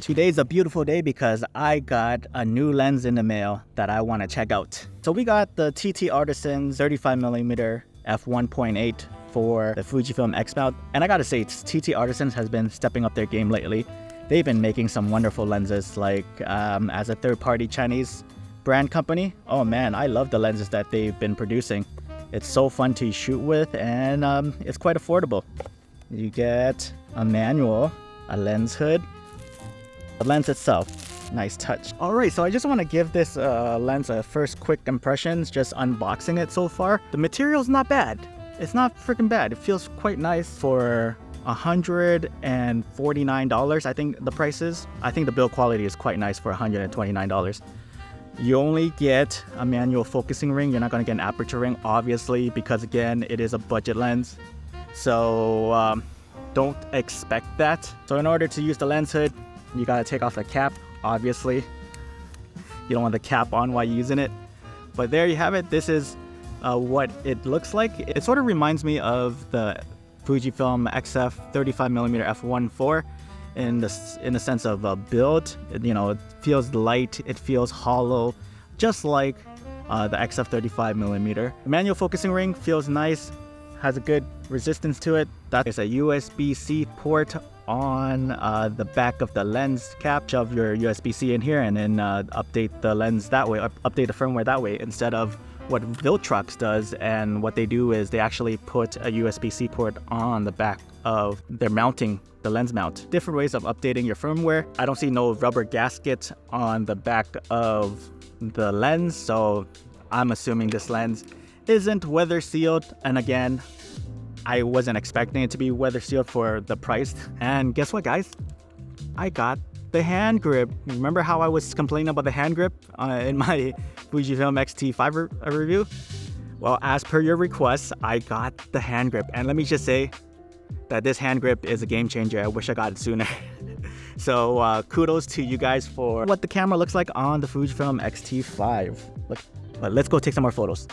Today's a beautiful day because I got a new lens in the mail that I want to check out. So we got the TTartisan 35mm F1.8 for the Fujifilm X mount, and I gotta say, TTartisan has been stepping up their game lately. They've been making some wonderful lenses, like as a third-party Chinese brand company. Oh man, I love the lenses that they've been producing. It's so fun to shoot with, and it's quite affordable. You get a manual, a lens hood, the lens itself, nice touch. Alright, so I just want to give this lens a first quick impressions, just unboxing it so far. The material's not bad. It's not freaking bad. It feels quite nice for $149, I think the price is. I think the build quality is quite nice for $129. You only get a manual focusing ring. You're not going to get an aperture ring, obviously, because again, it is a budget lens. So don't expect that. So in order to use the lens hood, you gotta take off the cap, obviously. You don't want the cap on while using it. But there you have it. This is what it looks like. It sort of reminds me of the Fujifilm XF 35mm F1.8 in the sense of build. It feels light, it feels hollow, just like the XF 35mm. The manual focusing ring feels nice, has a good resistance to it. That is a USB-C port on the back of the lens cap. Shove your USB-C in here and then update the lens that way, update the firmware that way, instead of what Viltrox does. And what they do is they actually put a USB-C port on the back of their mounting, the lens mount. Different ways of updating your firmware. I don't see no rubber gasket on the back of the lens, so I'm assuming this lens isn't weather sealed. And again, I wasn't expecting it to be weather sealed for the price. And guess what, guys? I got the hand grip. Remember how I was complaining about the hand grip in my Fujifilm X-T5 review? Well, as per your request, I got the hand grip. And let me just say that this hand grip is a game changer. I wish I got it sooner. So kudos to you guys for what the camera looks like on the Fujifilm X-T5. But let's go take some more photos.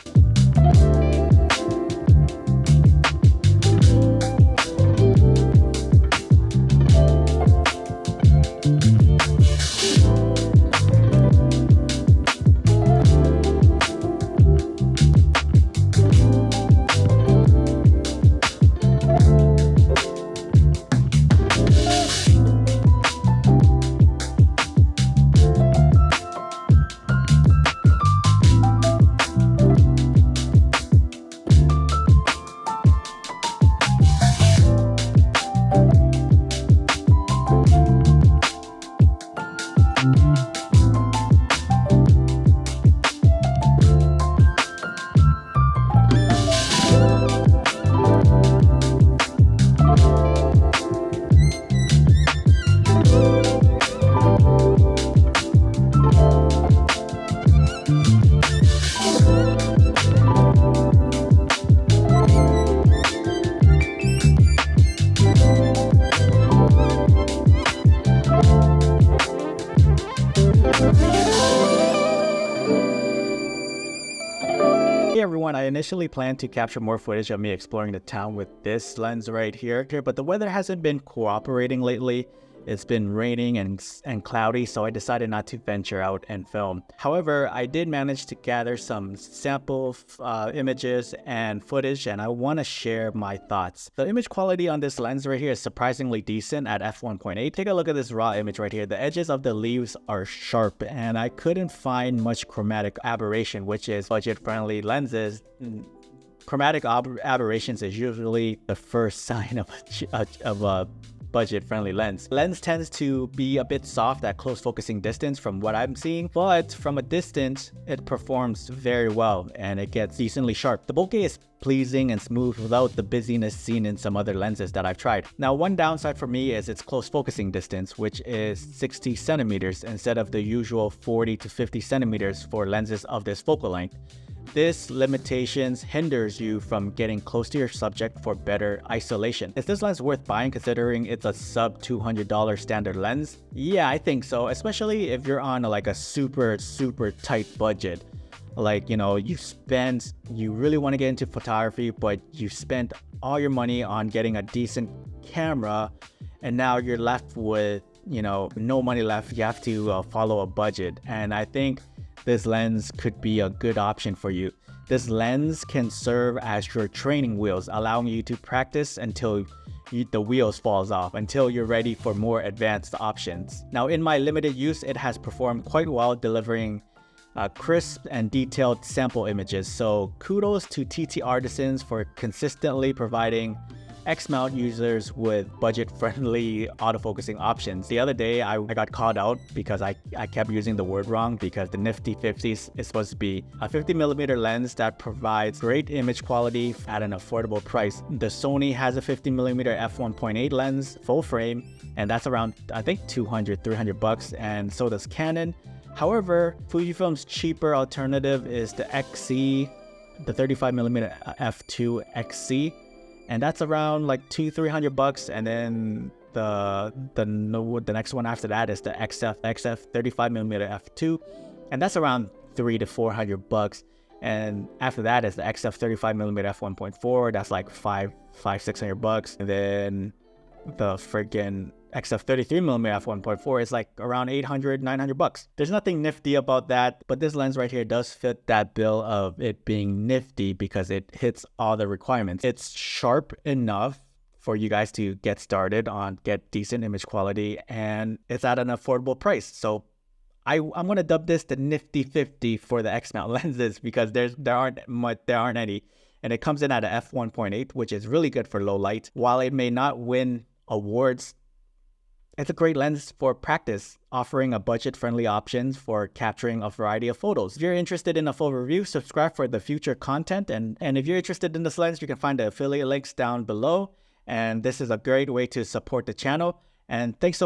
Hey everyone, I initially planned to capture more footage of me exploring the town with this lens right here, but the weather hasn't been cooperating lately. It's been raining and cloudy, so I decided not to venture out and film. However, I did manage to gather some sample images and footage, and I want to share my thoughts. The image quality on this lens right here is surprisingly decent at f1.8. Take a look at this raw image right here. The edges of the leaves are sharp, and I couldn't find much chromatic aberration, which is budget-friendly lenses. Chromatic aberrations is usually the first sign of a budget-friendly lens. Lens tends to be a bit soft at close focusing distance from what I'm seeing, but from a distance, it performs very well and it gets decently sharp. The bokeh is pleasing and smooth without the busyness seen in some other lenses that I've tried. Now, one downside for me is its close focusing distance, which is 60 centimeters instead of the usual 40 to 50 centimeters for lenses of this focal length. This limitations hinders you from getting close to your subject for better isolation. Is this lens worth buying considering it's a sub $200 standard lens? Yeah, I think so, especially if you're on a super tight budget. Like, you really want to get into photography, but you spent all your money on getting a decent camera, and now you're left with no money left, you have to follow a budget. And I think this lens could be a good option for you. This lens can serve as your training wheels, allowing you to practice until the wheels falls off, until you're ready for more advanced options. Now, in my limited use, it has performed quite well, delivering crisp and detailed sample images. So kudos to TTartisans for consistently providing X-mount users with budget-friendly autofocusing options. The other day, I got called out because I kept using the word wrong, because the Nifty 50 is supposed to be a 50mm lens that provides great image quality at an affordable price. The Sony has a 50mm F1.8 lens, full frame, and that's around, I think, $200-300, and so does Canon. However, Fujifilm's cheaper alternative is the XC, the 35mm F2 XC, and that's around like $200-300. And then the next one after that is the XF 35mm F2, and that's around $300-400. And after that is the XF 35mm F1.4, that's like $500-600. And then the friggin' XF 33mm F1.4 is like around $800-900. There's nothing nifty about that, but this lens right here does fit that bill of it being nifty because it hits all the requirements. It's sharp enough for you guys to get started on, get decent image quality, and it's at an affordable price. So I'm gonna dub this the Nifty 50 for the X-mount lenses, because there aren't any, and it comes in at a f1.8, which is really good for low light. While it may not win awards, it's a great lens for practice, offering a budget-friendly options for capturing a variety of photos. If you're interested in a full review, subscribe for the future content. And if you're interested in this lens, you can find the affiliate links down below. And this is a great way to support the channel. And thanks so much.